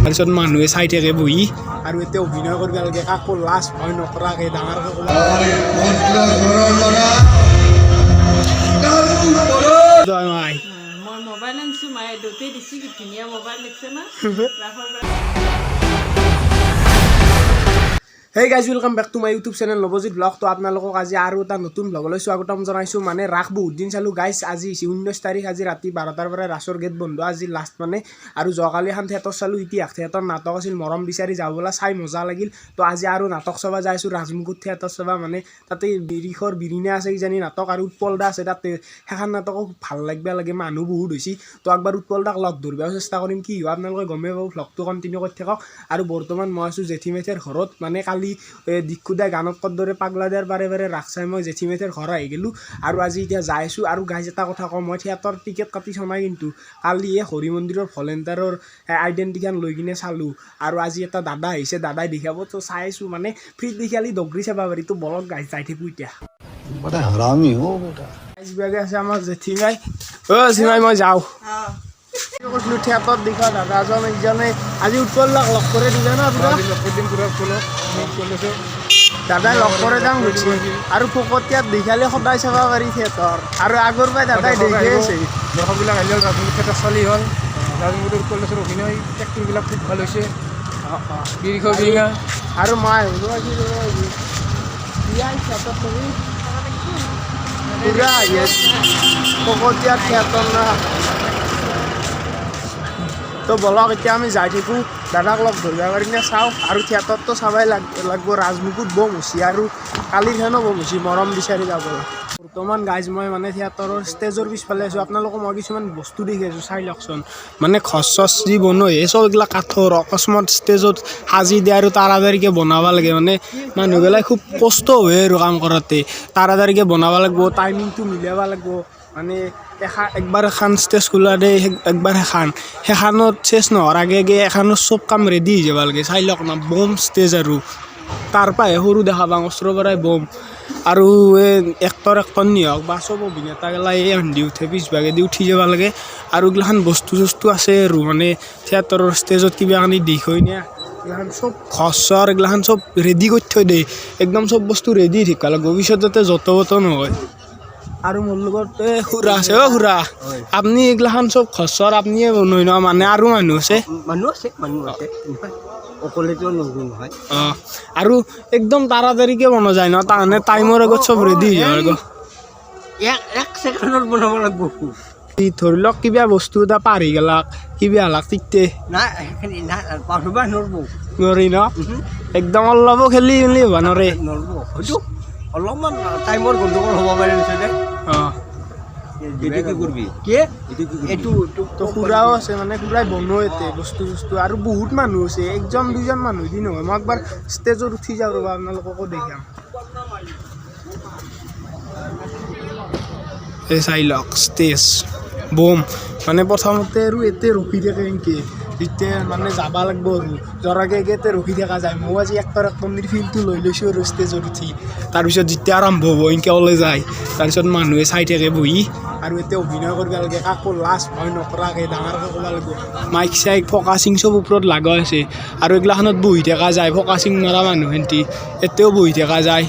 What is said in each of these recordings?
তাৰপিছত মানুহে চাই থাকে বহি আৰু এতিয়া অভিনয় কৰিব লাগে কাকো লাজ ভয় নকৰাকৈ ডাঙৰকৈ জয় মাই মই মোবাইল আনিছোঁ মায়ে দুটেই দিছি কি ধুনীয়া মোবাইল লিখছে না Hey guys, welcome back to my YouTube channel Nobojit Vlog. তো আপোনালোকক আজি আৰু এটা নতুন vlogলৈ স্বাগতম জনাইছো মানে ৰাস বহুত দিন চালো গাইস আজি 19 তাৰিখ আজি ৰাতি 12টাৰ পৰা ৰাসৰ গেট বন্ধ আজি লাষ্ট মানে আৰু জগালি খান থিয়েটাৰ চালো ইতিহাস থিয়েটাৰ নাটক আছিল মৰম বিচাৰি যাবলা চাই মজা লাগিল তো আজি আৰু নাটক চাবা যাইছো ৰাজমুকুট থিয়েটাৰ চাবা মানে তাতে বিৰিখৰ বিৰিনে আছে কিজানি নাটক আৰু উৎপলদা আছে তাতে হেখান নাটক ভাল লাগবা লাগে মানুহ বহুত হৈছি তো একবাৰ উৎপলদাক লগ ধৰবা চেষ্টা কৰিম কি হয় আপোনালোকে গমে পাব vlogটো কন্টিনিউ কৰি থাকক আৰু বৰ্তমান মই আছো জেঠিমেথেৰ ঘৰত মানে কালি দিকুদা গানত কদৰে পাগলা দিয়াৰ বাৰে বাৰে ৰাখ চাই মই জেঠিমেথেৰ ঘৰ আহি গেলো আৰু আজি এতিয়া যাইছো আৰু গাইজ এটা কথা কম মই থিয়েটাৰ টিকেট কাটি চনাই কিন্তু কালি হৰি মন্দিৰৰ ভলেণ্টাৰৰ আইডেন্টিটি লৈ কিনে চালো আৰু আজি এটা দাদা আহিছে দাদাই দেখাব তো চাইছো মানে ফ্ৰী দেখালি দগৰি চাবা পাৰি তো বলক গাইজ যাই থাকো এতিয়া बड़ा हरामी हो बेटा গাইজ বেগে আছে আমাৰ জেঠিমাই চিমাই মই যাওঁ কৈছিলো থিয়েটাৰ দেখা দাদাজন ইজনে আজি উৎপলদাক লগ কৰি দিলে না দাদাই লগ কৰে যাম গৈছে আৰু ফকতীয়াত দেখালে সদায় চাব পাৰি থিয়েটাৰ আৰু আগৰ পৰাই দাদাই দেখি আছে দৰ্শকবিলাক আহিলে ৰাজমুকুট থিয়েটাৰ চালি হ'ল ৰাজমুকুটৰ উৎপলদাসৰ অভিনয় এক্টিংবিলাক খুব ভাল হৈছে বিৰিখৰ বিৰিঙা আৰু মই পুৰা আহি আছে ফকতীয়াত থিয়েটাৰ না তো বলক এতিয়া আমি যাই থাকোঁ দাদাক লগ ধৰিব পাৰিনে চাওঁ আৰু থিয়েটাৰটো চাবাই লাগিব ৰাজমুকুট বম হৈছে আৰু কালিখনো বম হৈছে মৰম বিচাৰি যাব বৰ্তমান গাইজ মই মানে থিয়েটাৰৰ ষ্টেজৰ পিছফালে আছোঁ আপোনালোকক মই কিছুমান বস্তু দেখি আছোঁ চাই লওকচোন মানে খচ চচ যি বনোৱা চব এইবিলাক কাঠৰ অকস্মাত ষ্টেজত সাজি দিয়ে আৰু তাড়াতাড়িকৈ বনাব লাগে মানে মানুহবিলাক খুব কষ্ট হয় আৰু কাম কৰোঁতে তাড়াতাড়িকৈ বনাব লাগিব টাইমিংটো মিলাব লাগিব মানে একবাৰ এখন ষ্টেজ খোলা দে একবাৰ সেইখনত চেছ নোহোৱাৰ আগে আগে এখনত চব কাম ৰেডি হৈ যাব লাগে চাই লওক না বম ষ্টেজ আৰু তাৰ পৰাহে সৰু দেখা পাওঁ ওচৰৰ পৰাই বম আৰু এক্টৰ নিহক বা চব অভিনেতাগিলা এই আন্ধি উঠে পিছভাগেদি উঠি যাব লাগে আৰু এইগিলাখান বস্তু চস্তু আছে আৰু মানে থিয়েটাৰৰ ষ্টেজত কিবা কানি দিশ হয় না এইগিলাখান চব খচৰ এইগিলাখান চব ৰেডি কৰি থৈ দিয়ে একদম চব বস্তু ৰেডি থাকিব লাগিব ভৱিষ্যতে য'ত বত নহয় আৰু মোৰ লগত খুৰা আছে খুৰা আপুনি এইগিলাখান চব খচৰ আপুনিয়ে বনাই ন মানে আৰু মানুহ আছে অকলেতো নহয় অঁ আৰু একদম তাড়াতাড়িকৈ বনোৱা যায় ন তাৰমানে টাইমৰ আগত চব ৰেডি হৈ যাব এক ছেকেণ্ডত বনাব লাগিব ধৰি লওক কিবা বস্তু এটা পাহৰি গেলাক কিবা হালাক তিকতে নাই সেইখিনি নাই পাহৰিব নোৱাৰিব নোৱাৰি ন একদম অলপো খেলি মেলি হ'ব নোৱাৰে নোৱাৰিব হয়তো অলপমান টাইমৰ গণ্ডগোল হ'ব পাৰে নিশ্চয় অঁ এইটো কি কৰিবি কি এইটো তো খুৰাও আছে মানে খুৰাই বনোৱা এতে বস্তু চস্তু আৰু বহুত মানুহ আছে একজন দুজন মানুহ দি নহয় মই একবাৰ ষ্টেজত উঠি যাওঁ ৰ'বা আপোনালোককো দেখাম এই চাই লওক ষ্টেজ বম মানে প্ৰথমতে আৰু এতে ৰখি থাকে এনেকৈ যেতিয়া মানে যাব লাগিব আৰু জৰাকে এতে ৰখি থকা যায় মই আজি এক্টৰ ফিল্ডটো লৈ লৈছোঁ আৰু ষ্টেজত উঠি তাৰপিছত যেতিয়া আৰম্ভ হ'ব এনেকৈ ওলাই যায় তাৰপিছত মানুহে চাই থাকে বহি আৰু এতিয়া অভিনয় কৰিব লাগে কাকো লাজ ভয় নকৰাকৈ ডাঙৰকৈ ক'ব লাগিব মাইক চাইক ফকাচিং চব ওপৰত লগা আছে আৰু এইগিলাখনত বহি থকা যায় ফকাচিং মৰা মানুহখিনি এতিয়াও বহি থকা যায়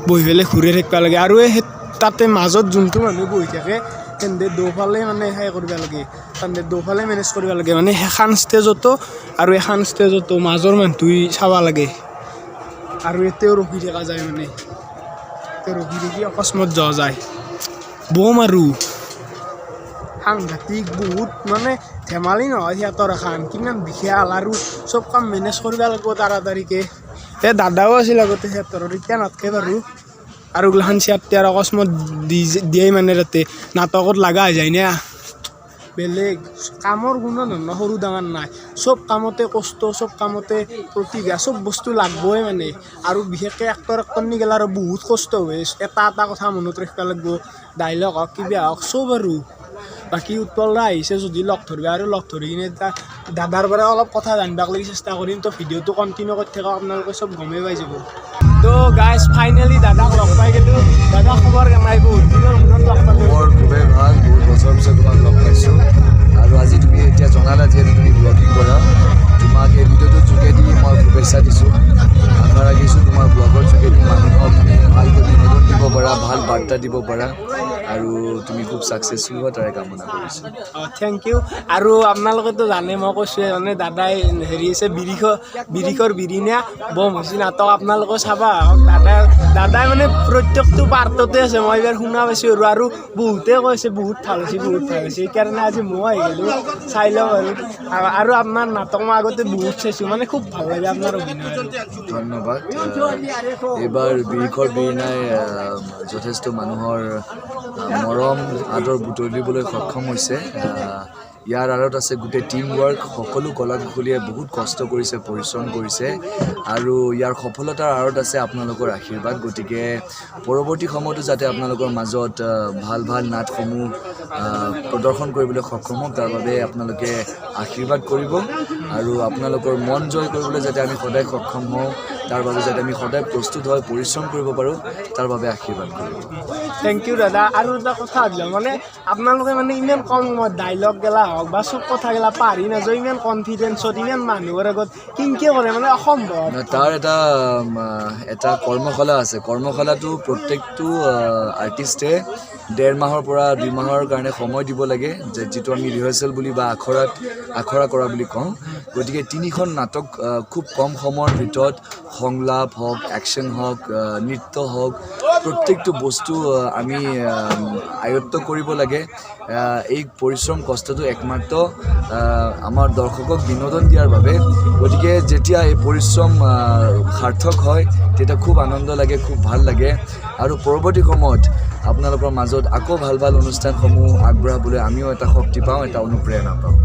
বহি পেলাই ঘূৰি থাকিব লাগে আৰু সেই তাতে মাজত যোনটো মানুহ বহি থাকে তেন্তে দুফালে মানে সেই কৰিব লাগে তেন্তে দুফালে মেনেজ কৰিব লাগে মানে সেইখন ষ্টেজতো আৰু এখন ষ্টেজতো মাজৰ মানুহটোৱে চাব লাগে আৰু এতিয়াও ৰখি থকা যায় মানে এতিয়া ৰখি থাকি অকস্মাত যোৱা যায় বম আৰু সাংঘাতিক বহুত মানে ধেমালি নহয় থিয়েটাৰ এখন কিমান বিশাল আৰু চব কাম মেনেজ কৰিব লাগিব তাড়াতাড়িকৈ এই দাদাও আছিল আগতে থিয়েটাৰত এতিয়া নাথাকে বাৰু আৰু এইগিলাখান চেয়াৰ অকস্মাত দিয়েই মানে তাতে নাটকত লগা হৈ যায় না বেলেগ কামৰ কোনো ধৰণৰ সৰু ডাঙৰ নাই চব কামতে কষ্ট চব কামতে প্ৰতিভা চব বস্তু লাগবই মানে আৰু বিশেষকৈ এক্টৰনি গেলা আৰু বহুত কষ্ট হয় এটা এটা কথা মনত ৰাখিব লাগিব ডাইলগ হওক কিবা হওক চব আৰু বাকী উৎপলদা আহিছে যদি লগ ধৰিবা আৰু লগ ধৰি কিনে দাদাৰ পৰা অলপ কথা জানিবাক লাগি চেষ্টা কৰিম তো ভিডিঅ'টো কণ্টিনিউ কৰি থাকক আপোনালোকে চব গমেই পাই যাব তো গাইজ ফাইনেলি দাদাক লগ পাই গ'লোঁ দাদা খবৰ কেনেকৈ বহুত দিনৰ মূৰত লগ পালোঁ খবৰ খুবেই ভাল বহুত বছৰ পিছত তোমাক লগ পাইছোঁ আৰু আজি তুমি এতিয়া জনালা যিহেতু তুমি ব্লগিং কৰা পাৰা আৰু তুমি খুব ছাকচেছফুল হোৱা তাৰে কামনা কৰিছোঁ। Thank you. আৰু আপোনালোকেতো জানে মই কৈছোঁৱে মানে দাদাই হেৰি আছে বিৰিখৰ বিৰিণীয়া বম হৈছি নাটক আপোনালোকে চাবা আহক। দাদাই মানে প্ৰত্যেকটো পাৰ্টতে আছে, মই এইবাৰ শুনা পাইছোঁ আৰু বহুতে কৈছে বহুত ভাল হৈছে সেইকাৰণে আজি মই আহিলোঁ চাই লওঁ আৰু আপোনাৰ নাটক মই আগতে বহুত চাইছোঁ, মানে খুব ভাল লাগে আপোনাৰ অভিনয়। ধন্যবাদ। এইবাৰ বিৰিখৰ বিৰিণাই যথেষ্ট মানুহৰ মৰম আদৰ বুটলিবলৈ সক্ষম হৈছে। ইয়াৰ আঁৰত আছে গোটেই টিম ৱৰ্ক, সকলো কলা কুশলীয়ে বহুত কষ্ট কৰিছে, পৰিশ্ৰম কৰিছে আৰু ইয়াৰ সফলতাৰ আঁৰত আছে আপোনালোকৰ আশীৰ্বাদ। গতিকে পৰৱৰ্তী সময়তো যাতে আপোনালোকৰ মাজত ভাল ভাল নাটসমূহ প্ৰদৰ্শন কৰিবলৈ সক্ষম হওক তাৰ বাবে আপোনালোকে আশীৰ্বাদ কৰিব আৰু আপোনালোকৰ মন জয় কৰিবলৈ যাতে আমি সদায় সক্ষম হওঁ তাৰ বাবে যাতে আমি সদায় প্ৰস্তুত হৈ পৰিশ্ৰম কৰিব পাৰোঁ তাৰ বাবে আশীৰ্বাদ কৰিব। থেংক ইউ দাদা। আৰু এটা কথা সুধিলোঁ মানে আপোনালোকে মানে ইমান কম সময়ত ডাইলগ গেলা হওক বা চব কথাগিলা পাহৰি নাযায়, ইমান কনফিডেঞ্চত ইমান মানুহৰ আগত কিনকে কৰে মানে অসম্ভৱ। তাৰ এটা কৰ্মশালা আছে। কৰ্মশালাটো প্ৰত্যেকটো আৰ্টিষ্টে 1.5 মাহৰ পৰা 2 মাহৰ কাৰণে সময় দিব লাগে, যিটো আমি ৰিহাৰ্চেল বুলি বা আখৰা কৰা বুলি কওঁ। গতিকে 3খন নাটক খুব কম সময়ৰ ভিতৰত সংলাপ হওক, একশ্যন হওক, নৃত্য হওক, প্ৰত্যেকটো বস্তু আমি আয়ত্ত কৰিব লাগে। এই পৰিশ্ৰম কষ্টটো একমাত্ৰ আমাৰ দৰ্শকক বিনোদন দিয়াৰ বাবে। গতিকে যেতিয়া এই পৰিশ্ৰম সাৰ্থক হয় তেতিয়া খুব আনন্দ লাগে, খুব ভাল লাগে আৰু পৰৱৰ্তী সময়ত আপোনালোকৰ মাজত আকৌ ভাল ভাল অনুষ্ঠানসমূহ আগবঢ়াবলৈ আমিও এটা শক্তি পাওঁ, এটা অনুপ্ৰেৰণা পাওঁ।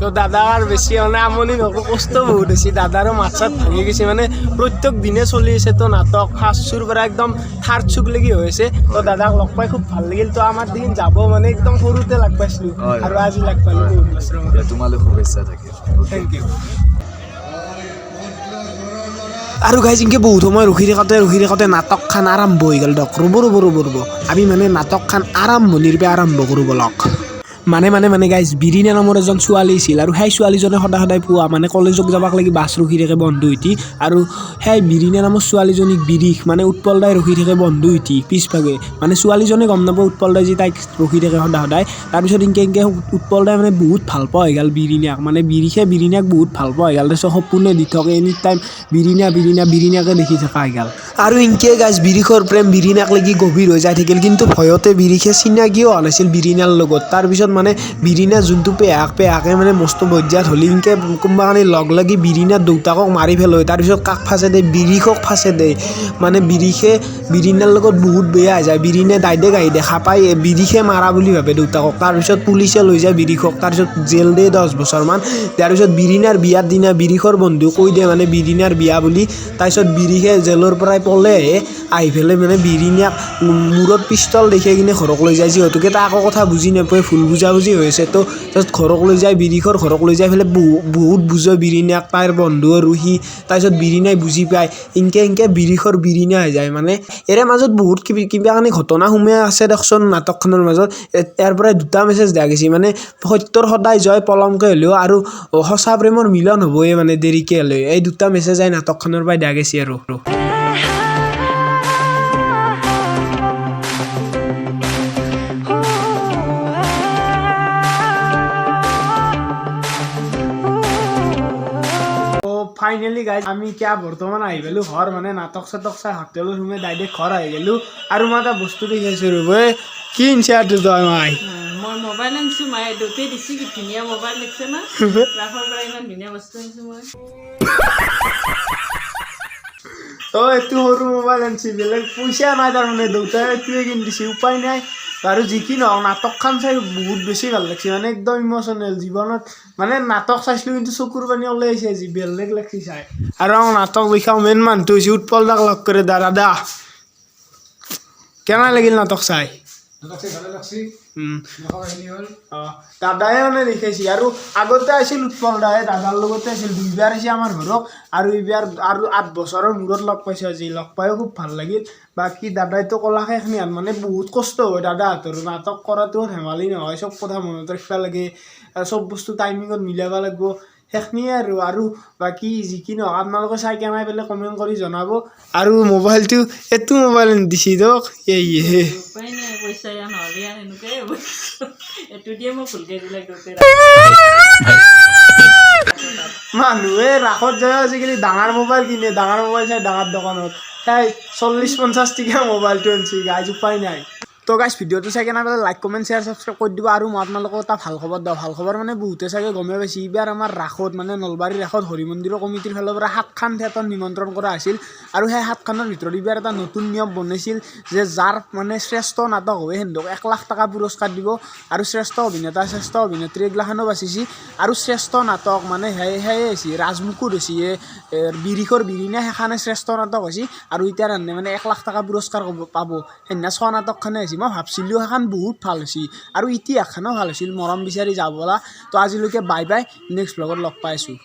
তো দাদাৰ বেছি মানে আমনি নকৰোঁ, কষ্ট বহুত হৈছে। দাদাৰো মাত চাত ভাঙি গৈছে, মানে প্ৰত্যেক দিনে চলি আছে তো নাটক ফাৰ্ষ্ট শ্বুৰ পৰা একদম থাৰ্ড শ্বুকলৈকে হৈ আছে। তো দাদাক লগ পাই খুব ভাল লাগিল। তো আমাৰ দিন যাব মানে একদম সৰুতে লগ পাইছিলোঁ আৰু আজি লগ পালোঁ বহুত বছৰ। তোমালৈ শুভেচ্ছা থাকিল। Thank you. আৰু গাইজ ইনকে বহুত সময় ৰখি থাকোঁতে নাটকখন আৰম্ভ হৈ গ'ল। দক ৰ'ব আমি মানে নাটকখন আৰম্ভণিৰ পৰা আৰম্ভ কৰোঁ বলক। মানে গাইজ বিৰিণা নামৰ এজন ছোৱালী আছিল আৰু সেই ছোৱালীজনে সদায় পুৱা মানে কলেজত যাবাক লাগি বাছ ৰখি থাকে বন্ধু উঠি, আৰু সেই বিৰিণা নামৰ ছোৱালীজনীক বিৰিখ মানে উৎপল দাই ৰখি থাকে বন্ধু উঠি পিছভাগে। মানে ছোৱালীজনে গম নাপায় উৎপল দাই যি তাইক ৰখি থাকে সদায়। তাৰপিছত ইনকে উৎপল দাই মানে বহুত ভাল পোৱা হৈ গ'ল বিৰিণাক, মানে বিৰিণাক বহুত ভাল পোৱা হৈ গ'ল। তাৰপিছত সপোনে দি থাকে এনি টাইম বিৰিণাকে দেখি থকা হৈ গ'ল। আৰু ইনকে গাইজ বিৰিখৰ প্ৰেম বিৰিণাক লাগি গভীৰ হৈ যাই থাকিল, কিন্তু ভয়তে বিৰিখে চিনাকিও হোৱা নাছিল বিৰিণাৰ লগত। তাৰপিছত মানে বিৰিণা যোনটো পেহাকে মানে মস্ত বজ্জাত হ'লি ইনকে কোনোবা কাৰণে লগ লাগি বিৰিণাৰ দেউতাকক মাৰি পেলাই। তাৰপিছত কাক ফাঁচে দিয়ে, বিৰিখক ফাঁচে দিয়ে। মানে বিৰিখে বিৰিণাৰ লগত বহুত বেয়া হৈ যায়। বিৰিণাই ডাইৰেক্ট আহি দেখা পাই বিৰিখে মাৰা বুলি ভাবে দেউতাকক। তাৰপিছত পুলিচে লৈ যায় বিৰিখক, তাৰপিছত জেল দিয়ে 10 বছৰমান। তাৰপিছত বিৰিণাৰ বিয়াৰ দিনা বিৰিখৰ বন্ধু কৈ দিয়ে মানে বিৰিণাৰ বিয়া বুলি। তাৰপিছত বিৰিখে জেলৰ পৰাই পলাই আহি পেলাই মানে বিৰিণাক মূৰত পিষ্টল দেখি কিনে ঘৰক লৈ যায়। যিহেতুকে তাই একো কথা বুজি নাপায়, ভুল বুজাবুজি হৈ আছে। তো তাৰপিছত ঘৰক লৈ যায়, বিৰিখৰ ঘৰক লৈ যাই পেলাই বহুত বুজায় বিৰিণাক, তাইৰ বন্ধু আৰু সি। তাৰপিছত বিৰিণাই বুজি পায়, ইনকে বিৰিখৰ বিৰিণা হৈ যায়। মানে ইয়াৰে মাজত বহুত কিবা কানি ঘটনা সোমাই আছে দেখোন নাটকখনৰ মাজত। ইয়াৰ পৰাই 2টা মেছেজ দিয়া গৈছে, মানে সত্যৰ সদায় জয় পলমকৈ হ'লেও আৰু সঁচা প্ৰেমৰ মিলন হ'বই মানে দেৰিকৈ হ'লেও। এই 2টা মেছেজ নাটকখনৰ পৰাই দিয়া গৈছে আৰু। ফাইনেলি গাইজ আমি এতিয়া বৰ্তমান আহি গ'লোঁ ঘৰ, মানে নাটক চাটক চাই হোটেলত সোমাই ডাইৰেক্ট ঘৰ আহি গ'লোঁ। আৰু মই এটা বস্তু দেখিছোঁ ৰ'ব, কি আনিছে আৰু তই মাই? মই মোবাইল আনিছোঁ, মায়ে দেউতাই দিছে কি ধুনীয়া মোবাইল দেখছে না, ৰাসৰ পৰা ইমান ধুনীয়া বস্তু আনিছোঁ মই। এইটো সৰু মোবাইল আনিছে, বেলেগ পইচা নাই তাৰমানে, দেউতাই এইটোৱে কিনি দিছে, উপায় নাই। আৰু যি কি নহওক নাটকখন চাই বহুত বেছি ভাল লাগিছে, মানে একদম ইম'চনেল। জীৱনত মানে নাটক চাইছিলোঁ কিন্তু চকুৰ পানী ওলাই আহিছে, যি বেলেগ লাগিছে চাই। আৰু আমাৰ নাটক লিখাও মেইন মানুহটো হৈছে উৎপল দাক লগ কৰে। দাদা কেনে লাগিল নাটক চাই? দাদাই মানে দেখাইছে। আৰু আগতে আছিল উৎপল দাই, দাদাৰ লগতে আছিল, 2বাৰ আহিছে আমাৰ ঘৰক। আৰু এইবাৰ আৰু 8 বছৰৰ মূৰত লগ পাইছোঁ আজি, লগ পায়ো খুব ভাল লাগিল। বাকী দাদাইতো ক'লাকে এখনি মানে বহুত কষ্ট হয় দাদাহঁতৰ, নাটক কৰাটো ধেমালি নহয়। চব কথা মনত ৰাখিব লাগে, চব বস্তু টাইমিঙত মিলাব লাগিব। সেইখিনিয়ে আৰু বাকী যি কি নহওক আপোনালোকে চাই কেনে পেলাই কমেণ্ট কৰি জনাব আৰু মোবাইলটো এইটো মোবাইল দিছি দিয়ক এয়ে উপায় নাই পইচা ইয়া নহ'লে আৰু এনেকুৱাই হ'ব এইটো দিয়ে মই ভুলকৈ দিলে গোটেই মানুহে ৰাসত যায় আজিকালি ডাঙৰ মোবাইল কিনে ডাঙৰ মোবাইল চাই ডাঙৰ দোকানত তাই 40-50 টকীয়া মোবাইলটো আনিছে গাইজ উপায় নাই তো গাইজ ভিডিঅ'টো চাই কেনে পেলাই লাইক কমেণ্ট শ্বেয়াৰ ছাবস্ক্ৰাইব কৰি দিব আৰু মই আপোনালোকক এটা ভাল খবৰ দিওঁ ভাল খবৰ মানে বহুতে চাগে গমেই পাইছে এইবাৰ আমাৰ ৰাসত মানে নলবাৰীৰ ৰাসত হৰি মন্দিৰৰ কমিটিৰ ফালৰ পৰা 7খন থিয়েটাৰ নিমন্ত্ৰণ কৰা আছিল আৰু সেই 7খনৰ ভিতৰত এইবাৰ এটা নতুন নিয়ম বনাইছিল যে যাৰ মানে শ্ৰেষ্ঠ নাটক হয় সিহঁতক 1 লাখ টকা পুৰস্কাৰ দিব আৰু শ্ৰেষ্ঠ অভিনেতা শ্ৰেষ্ঠ অভিনেত্ৰী এইগিলাখনো বাচিছে আৰু শ্ৰেষ্ঠ নাটক মানে সেয়ে হৈছে ৰাজমুকুট হৈছে বিৰিখৰ বিৰিণা সেইখনে শ্ৰেষ্ঠ নাটক হৈছে আৰু এতিয়া মানে 1 লাখ টকা পুৰস্কাৰ পাব সেইদিনা 6 নাটকখনে হৈছে মই ভাবছিলোঁ সেইখন বহুত ভাল হৈছে আৰু ইতিহাসখনো ভাল হৈছিল মৰম বিচাৰি যাবলা তো আজিলৈকে বাই বাই নেক্সট ব্লগত লগ পাইছোঁ